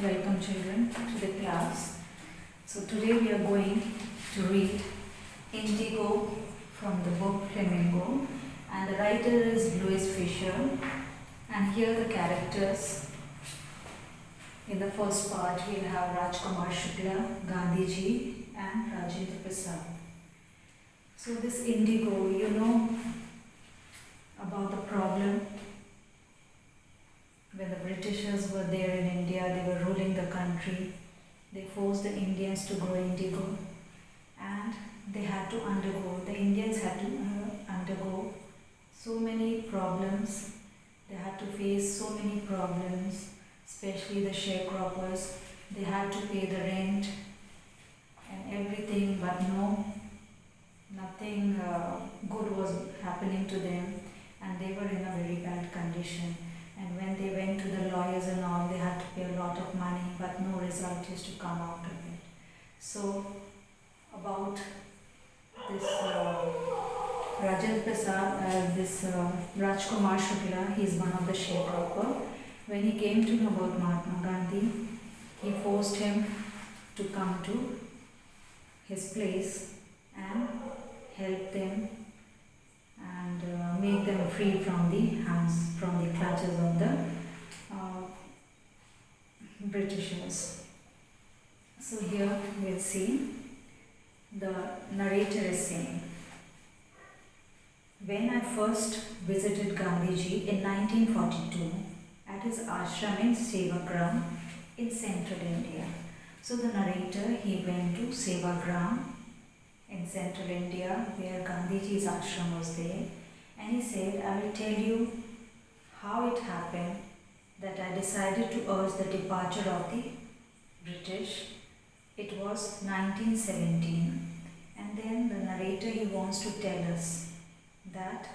Welcome children to the class. So today we are going to read Indigo from the book Flamingo, and the writer is Louis Fisher, and here are the characters. In the first part we'll have Rajkumar Shukla, Gandhiji and Rajendra Prasad. So this Indigo, you know about the problem when the Britishers were there in India, they were ruling the country. They forced the Indians to grow indigo, and the Indians had to undergo so many problems. They had to face so many problems, especially the sharecroppers. They had to pay the rent and everything, but nothing good was happening to them, and they were in a very bad condition. And when they went to the lawyers and all, they had to pay a lot of money, but no result used to come out of it. So, about this Rajendra Prasad, this Rajkumar Shukla, he is one of the sharecropper. When he came to know about Mahatma Gandhi, he forced him to come to his place and help them and make them free from the clutches of the Britishers. So here we'll see the narrator is saying, when I first visited Gandhiji in 1942 at his ashram in Sevagram in central India. So the narrator, he went to Sevagram in central India where Gandhiji's ashram was there, and he said, I will tell you how it happened that I decided to urge the departure of the British. It was 1917, and then the narrator, he wants to tell us that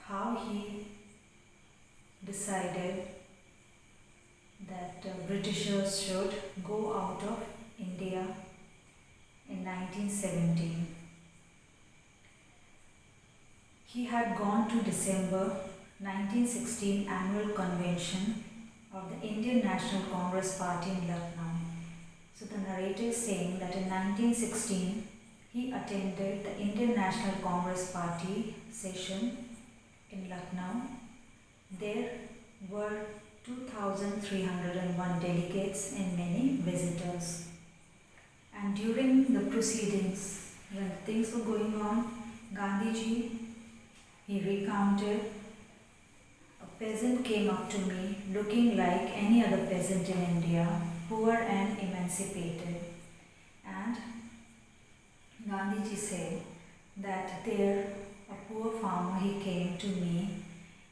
how he decided that Britishers should go out of India in 1917. He had gone to December 1916 annual convention of the Indian National Congress Party in Lucknow. So the narrator is saying that in 1916 he attended the Indian National Congress Party session in Lucknow. There were 2,301 delegates and many visitors. And during the proceedings, when things were going on, Gandhiji, he recounted, a peasant came up to me looking like any other peasant in India, poor and emancipated. And Gandhiji said that there, a poor farmer, he came to me,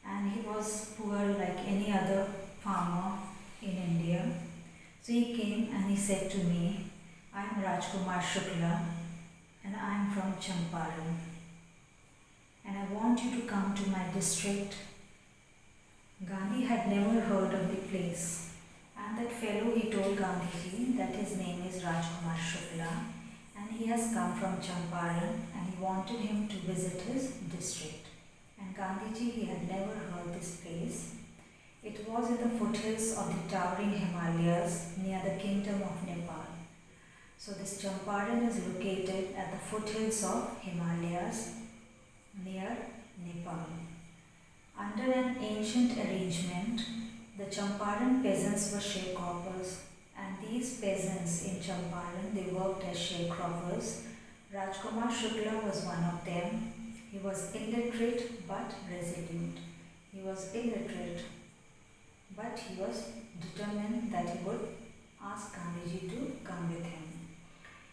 and he was poor like any other farmer in India. So he came and he said to me, I am Rajkumar Shukla and I am from Champaran, and I want you to come to my district. Gandhi had never heard of the place, and that fellow, he told Gandhiji that his name is Rajkumar Shukla and he has come from Champaran, and he wanted him to visit his district. And Gandhiji, he had never heard this place. It was in the foothills of the towering Himalayas near the kingdom of Nepal. So this Champaran is located at the foothills of Himalayas near Nepal. Under an ancient arrangement, the Champaran peasants were sharecroppers, and these peasants in Champaran, they worked as sharecroppers. Rajkumar Shukla was one of them. He was illiterate but resolute. He was illiterate, but he was determined that he would ask Gandhiji to come with him.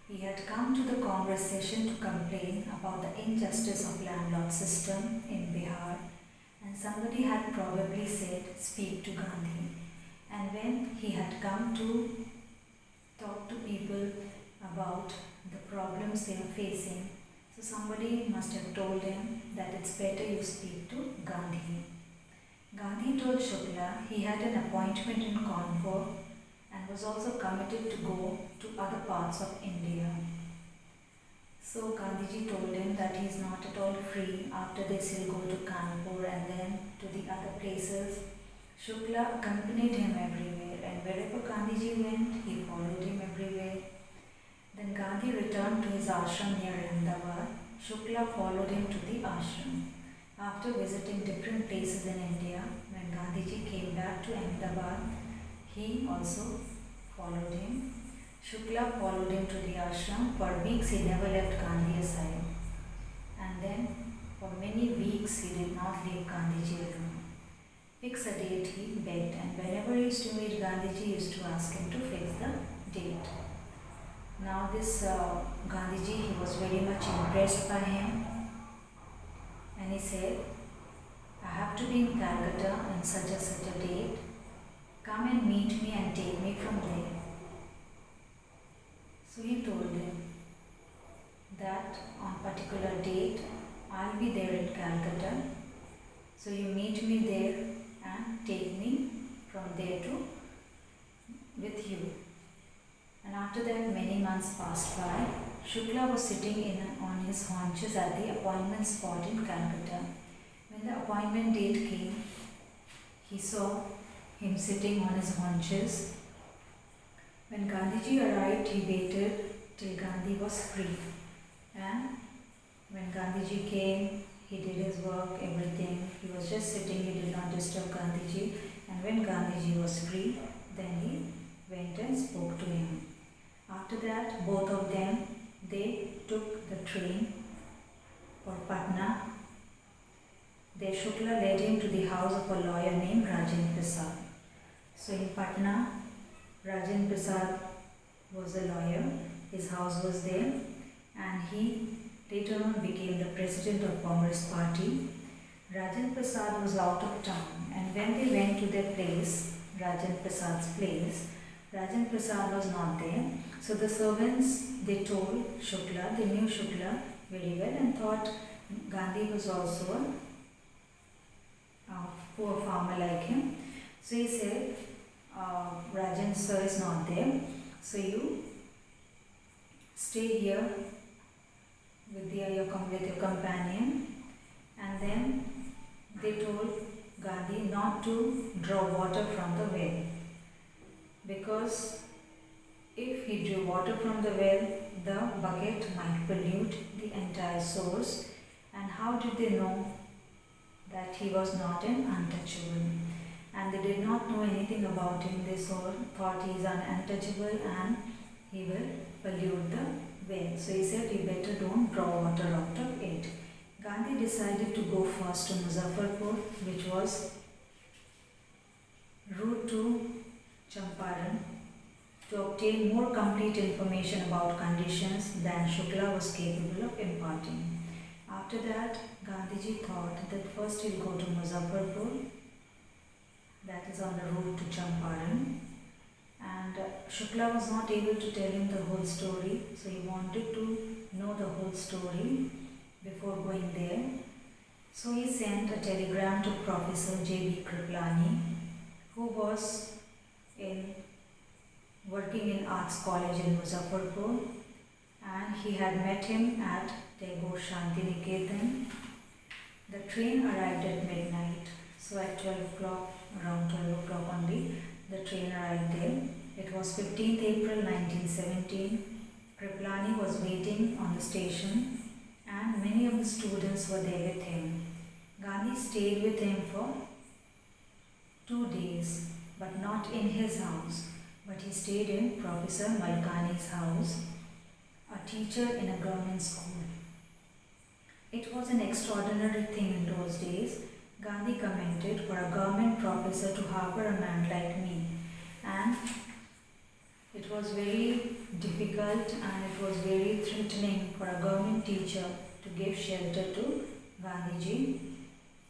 He had come to the Congress session to complain about the injustice of landlord system in Bihar, and somebody had probably said, speak to Gandhi. And when he had come to talk to people about the problems they are facing, so somebody must have told him that it's better you speak to Gandhi. Gandhi told Shukla he had an appointment in Kanpur and was also committed to go to other parts of India. So Gandhiji told him that he is not at all free. After this he'll go to Kanpur and then to the other places. Shukla accompanied him everywhere, and wherever Gandhiji went, he followed him everywhere. Then Gandhi returned to his ashram near Ahmedabad. Shukla followed him to the ashram. After visiting different places in India, when Gandhiji came back to Ahmedabad, he also followed him. Shukla followed him to the ashram. For weeks he never left Gandhi aside. And then for many weeks he did not leave Gandhiji alone. Fix a date, he begged, and whenever he used to meet Gandhiji, he used to ask him to fix the date. Now this Gandhiji, he was very much impressed by him, and he said, I have to be in Calcutta on such a date. Come and meet me and take me from there. So he told him that on particular date, I'll be there in Calcutta. So you meet me there and take me from there to with you. And after that, many months passed by. Shukla was sitting on his haunches at the appointment spot in Calcutta. When the appointment date came, he saw him sitting on his haunches. When Gandhiji arrived, he waited till Gandhi was free. And when Gandhiji came, he did his work, everything. He was just sitting, he did not disturb Gandhiji. And when Gandhiji was free, then he went and spoke to him. After that, both of them, they took the train for Patna. There Shukla led him to the house of a lawyer named Rajendra Prasad. So in Patna, Rajendra Prasad was a lawyer. His house was there, and he later on became the president of Congress party. Rajendra Prasad was out of town, and when they went to their place, Rajendra Prasad's place, Rajendra Prasad was not there. So the servants, they told Shukla, they knew Shukla very well and thought Gandhi was also a poor farmer like him. So he said, Rajendra sir is not there, so you stay here with your companion. And then they told Gandhi not to draw water from the well, because if he drew water from the well, the bucket might pollute the entire source. And how did they know that he was not an untouchable? And they did not know anything about him. They thought he is an untouchable and he will pollute the well. So he said, you better don't draw water out of it. Gandhi decided to go first to Muzaffarpur, which was route to Champaran, to obtain more complete information about conditions than Shukla was capable of imparting. After that, Gandhiji thought that first he'll go to Muzaffarpur, that is on the road to Champaran, and Shukla was not able to tell him the whole story, so he wanted to know the whole story before going there. So he sent a telegram to Professor J.B. Kriplani, who was working in Arts College in Muzaffarpur, and he had met him at Tagore Shantiniketan. The train arrived at midnight, so at 12 o'clock, around 12 o'clock only, the train arrived there. It was 15th April 1917. Kriplani was waiting on the station, and many of the students were there with him. Gandhi stayed with him for 2 days, but not in his house, but he stayed in Professor Malkani's house, a teacher in a government school. It was an extraordinary thing in those days. Gandhi commented, for a government professor to harbour a man like me, and it was very difficult and it was very threatening for a government teacher to give shelter to Gandhiji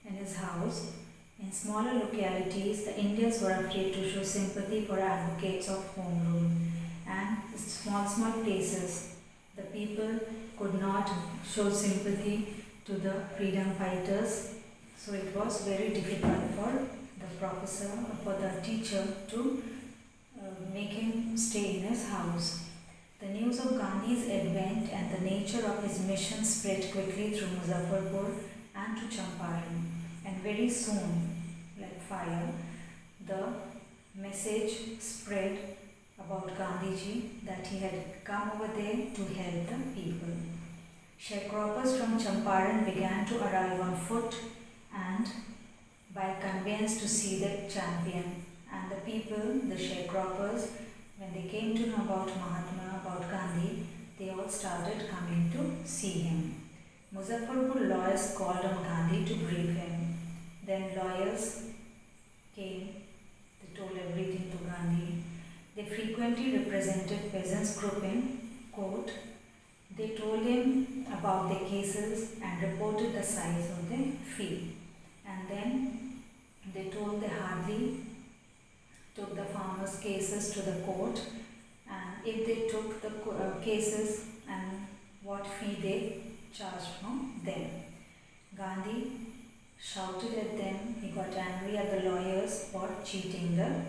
in his house. In smaller localities, the Indians were afraid to show sympathy for advocates of home rule, and in small places, the people could not show sympathy to the freedom fighters. So it was very difficult for the professor, for the teacher to make him stay in his house. The news of Gandhi's advent and the nature of his mission spread quickly through Muzaffarpur and to Champaran, and very soon, like fire, the message spread about Gandhiji that he had come over there to help the people. Sharecroppers from Champaran began to arrive on foot and by conveyance to see the champion. And the people, the sharecroppers, when they came to know about Mahatma, about Gandhi, they all started coming to see him. Muzaffarpur lawyers called on Gandhi to brief him. Then lawyers came, they told everything to Gandhi. They frequently represented peasants group in court. They told him about their cases and reported the size of their fee. And then they told they hardly took the farmers' cases to the court, and if they took the cases and what fee they charged from them. Gandhi shouted at them. He got angry at the lawyers for cheating the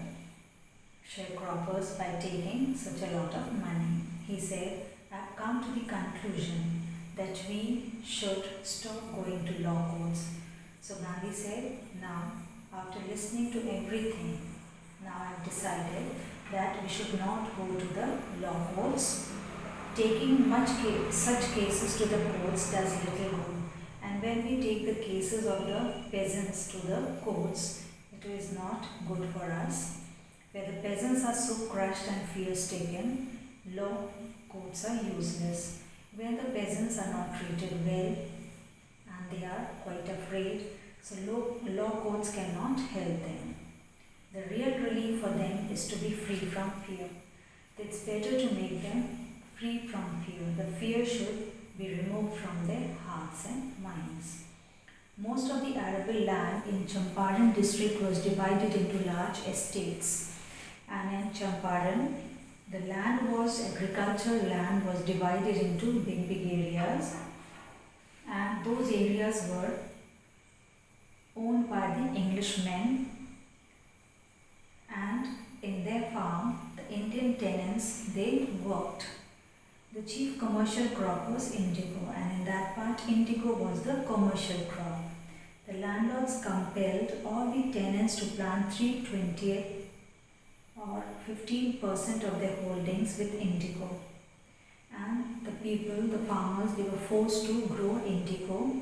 sharecroppers by taking such a lot of money. He said, I've come to the conclusion that we should stop going to law courts. So Gandhi said, now after listening to everything, now I've decided that we should not go to the law courts. Taking such cases to the courts does little good. And when we take the cases of the peasants to the courts, it is not good for us. Where the peasants are so crushed and fear-stricken, law courts are useless. Where the peasants are not treated well and they are quite afraid, so law courts cannot help them. The real relief for them is to be free from fear. It's better to make them free from fear. The fear should be removed from their hearts and minds. Most of the arable land in Champaran district was divided into large estates. And in Champaran, the land was, agricultural land was divided into big areas. And those areas were owned by the Englishmen. And in their farm, the Indian tenants, they worked. The chief commercial crop was indigo, and in that part, indigo was the commercial crop. The landlords compelled all the tenants to plant 3/20 or 15% of their holdings with indigo. And the people, the farmers, they were forced to grow indigo,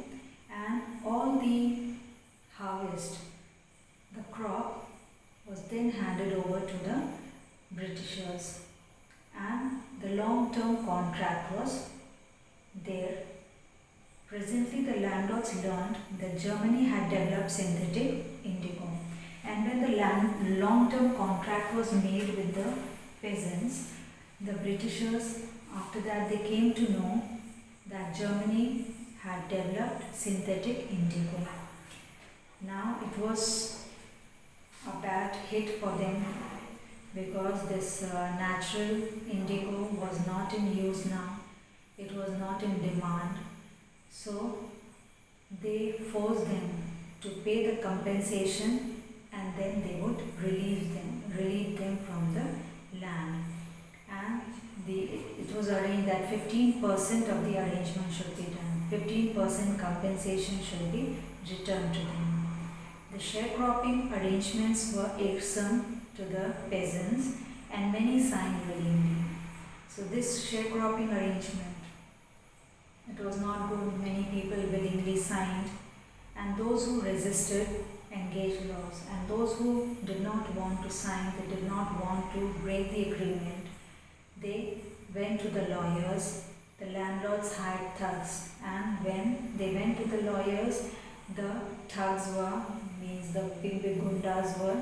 and all the harvest, the crop, was then handed over to the Britishers, and the long-term contract was there. Presently, the landlords learned that Germany had developed synthetic indigo, and when the long-term contract was made with the peasants, the Britishers, after that they came to know that Germany had developed synthetic indigo. Now it was a bad hit for them because this natural indigo was not in use now. It was not in demand. So they forced them to pay the compensation, and then they would relieve them from the land. And it was arranged that 15% of the arrangement should be done. 15% compensation should be returned to them. The sharecropping arrangements were irksome to the peasants, and many signed willingly. So this sharecropping arrangement, it was not good. Many people willingly signed, and those who resisted engaged laws, and those who did not want to sign, they did not want to break the agreement, they went to the lawyers. The landlords hired thugs, and when they went to the lawyers, the thugs means the big gundas were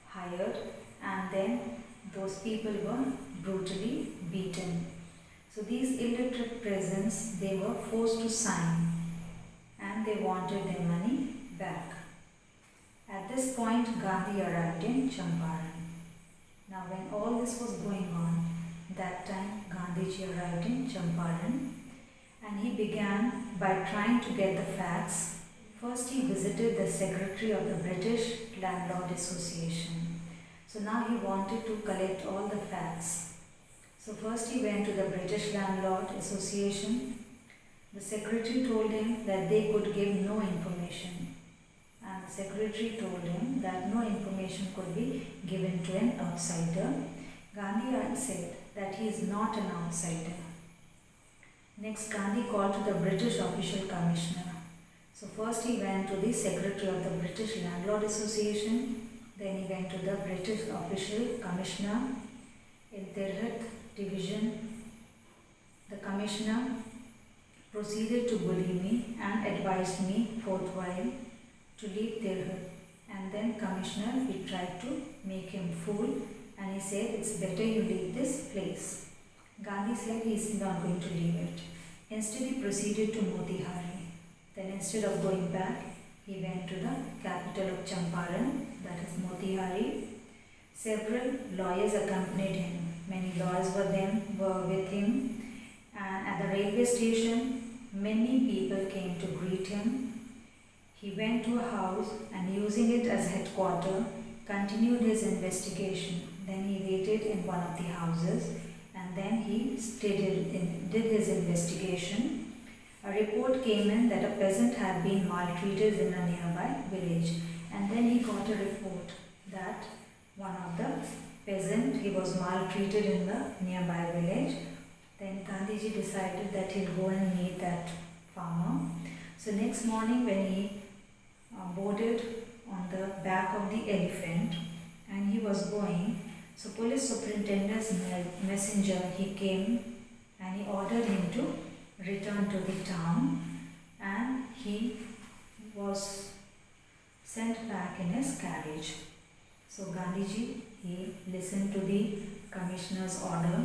hired, and then those people were brutally beaten. So these illiterate peasants, they were forced to sign, and they wanted their money back. At this point, Gandhi arrived in Champaran. Now when all this was going on, that time Gandhiji arrived in Champaran, and he began by trying to get the facts. First he visited the secretary of the British Landlord Association. So now he wanted to collect all the facts. So first he went to the British Landlord Association. The secretary told him that they could give no information. And and the secretary told him that no information could be given to an outsider. Gandhi had said that he is not an outsider. Next, Gandhi called to the British official commissioner. So first he went to the secretary of the British Landlord Association, then he went to the British official commissioner in Tirhat division. The commissioner proceeded to bully me and advised me forthwhile to leave Tirhat. And then commissioner, he tried to make him fool and he said, it's better you leave this place. Gandhi said he is not going to leave it. Instead he proceeded to Motihari. Then instead of going back, he went to the capital of Champaran, that is Motihari. Several lawyers accompanied him. Many lawyers were with him. And at the railway station, many people came to greet him. He went to a house and using it as headquarters, continued his investigation. Then he waited in one of the houses and then he did his investigation. A report came in that a peasant had been maltreated in a nearby village, and then he got a report that one of the peasant, he was maltreated in the nearby village. Then Gandhiji decided that he'll go and meet that farmer. So next morning when he boarded on the back of the elephant and he was going, so police superintendent's messenger, he came and he ordered him to return to the town, and he was sent back in his carriage. So Gandhiji, he listened to the commissioner's order.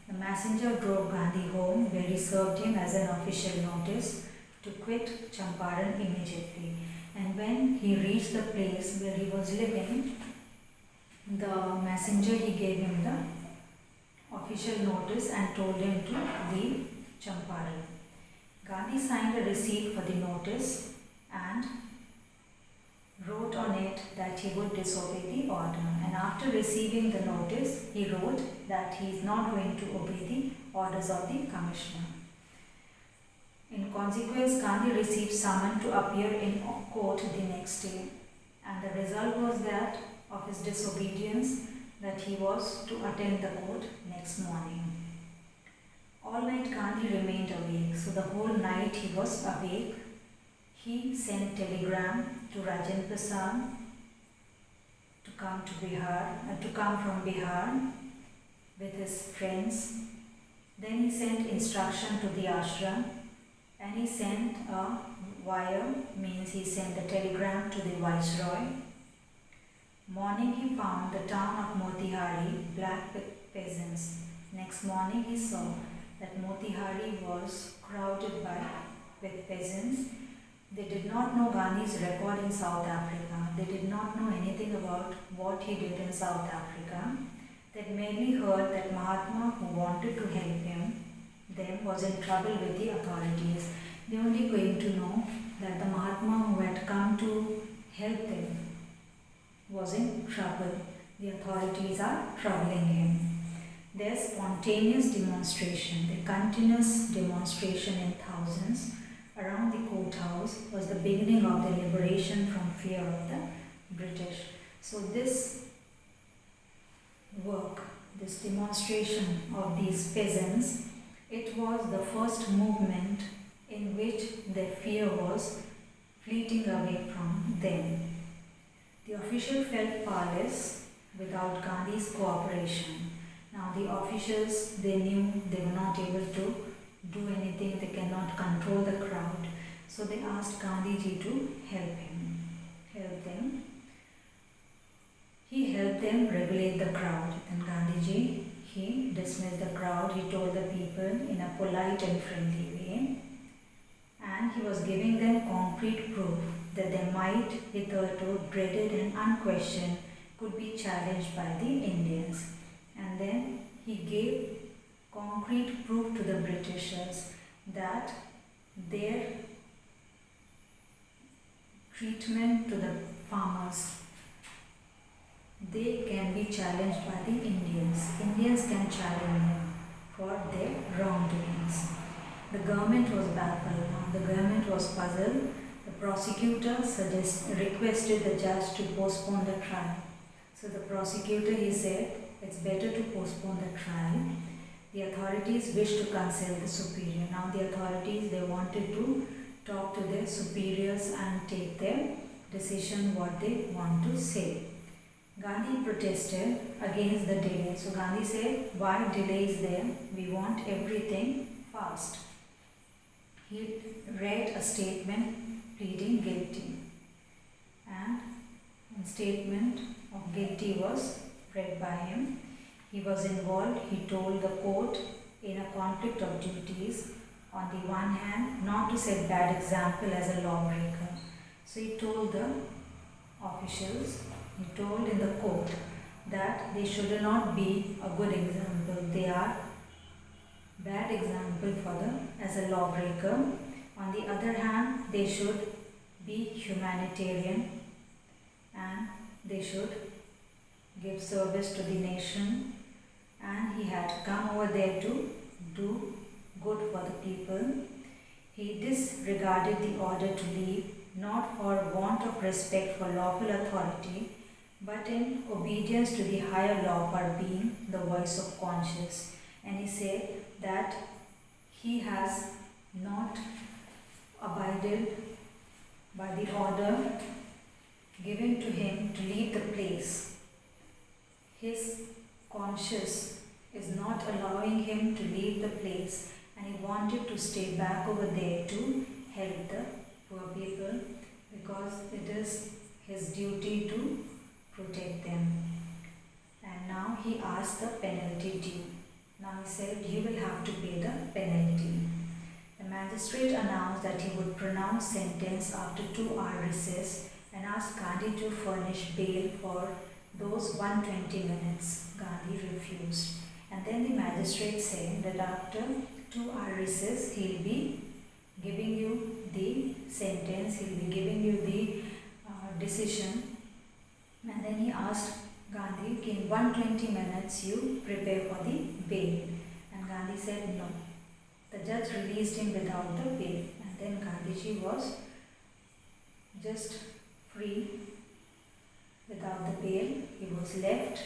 The messenger drove Gandhi home where he served him as an official notice to quit Champaran immediately. And when he reached the place where he was living, the messenger, he gave him the official notice and told him to leave Champaran. Gandhi signed a receipt for the notice and wrote on it that he would disobey the order. And after receiving the notice, he wrote that he is not going to obey the orders of the commissioner. In consequence, Gandhi received summons to appear in court the next day. And the result was that of his disobedience, that he was to attend the court next morning. All night Gandhi remained awake, so the whole night he was awake. He sent telegram to Rajendra Prasad to come from Bihar with his friends. Then he sent instruction to the ashram, and he sent a wire, means he sent the telegram to the viceroy. Morning he found the town of Motihari black with peasants. Next morning he saw that Motihari was crowded with peasants. They did not know Gandhi's record in South Africa. They did not know anything about what he did in South Africa. They merely heard that Mahatma, who wanted to help them, was in trouble with the authorities. They only came to know that the Mahatma who had come to help them was in trouble. The authorities are troubling him. Their spontaneous demonstration, the continuous demonstration in thousands around the courthouse was the beginning of the liberation from fear of the British. So this work, this demonstration of these peasants, it was the first movement in which their fear was fleeting away from them. The official felt powerless without Gandhi's cooperation. Now the officials, they knew they were not able to do anything, they cannot control the crowd. So they asked Gandhiji to help them. He helped them regulate the crowd. And Gandhiji, he dismissed the crowd, he told the people in a polite and friendly way. And he was giving them concrete proof that their might, hitherto dreaded and unquestioned, could be challenged by the Indians. And then he gave concrete proof to the Britishers that their treatment to the farmers, they can be challenged by the Indians. Indians can challenge them for their wrongdoings. The government was baffled. Now the government was puzzled. The prosecutor requested the judge to postpone the trial. So the prosecutor, he said, it's better to postpone the trial. The authorities wished to consult the superior. Now the authorities, they wanted to talk to their superiors and take their decision what they want to say. Gandhi protested against the delay. So Gandhi said, why delay is there? We want everything fast. He read a statement pleading guilty, and a statement of guilty was read by him. He was involved, he told the court, in a conflict of duties. On the one hand, not to set bad example as a lawbreaker. So he told the officials, he told in the court that they should not be a good example. They are bad example for them as a lawbreaker. On the other hand, they should be humanitarian and they should give service to the nation, and he had come over there to do good for the people. He disregarded the order to leave, not for want of respect for lawful authority, but in obedience to the higher law for being the voice of conscience. And he said that he has not abided by the order given to him to leave the place. His conscience is not allowing him to leave the place, and he wanted to stay back over there to help the poor people because it is his duty to protect them. And now he asked the penalty due. Now he said, you will have to pay the penalty. The magistrate announced that he would pronounce sentence after 2-hour recess and asked Gandhi to furnish bail for those 120 minutes. Gandhi refused. And then the magistrate said that after 2-hour recess, he'll be giving you the sentence, he'll be giving you the decision. And then he asked Gandhi, in 120 minutes you prepare for the bail. And Gandhi said no. The judge released him without the bail. And then Gandhiji was just free without the bail. He was left.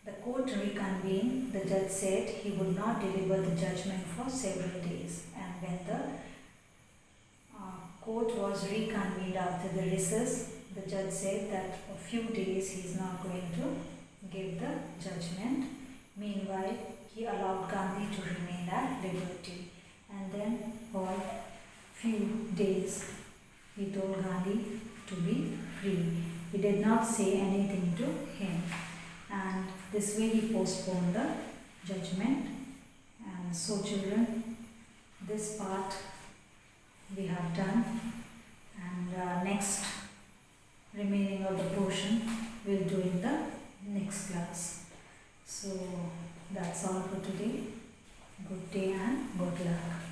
The court reconvened. The judge said he would not deliver the judgment for several days. And when the court was reconvened after the recess, the judge said that for a few days he is not going to give the judgment. Meanwhile, he allowed Gandhi to remain at liberty. And then for a few days, he told Gandhi to be free. He did not say anything to him. And this way he postponed the judgment. And so children, this part we have done. And next remaining of the portion we'll do in the next class. So that's all for today. Good day and good luck.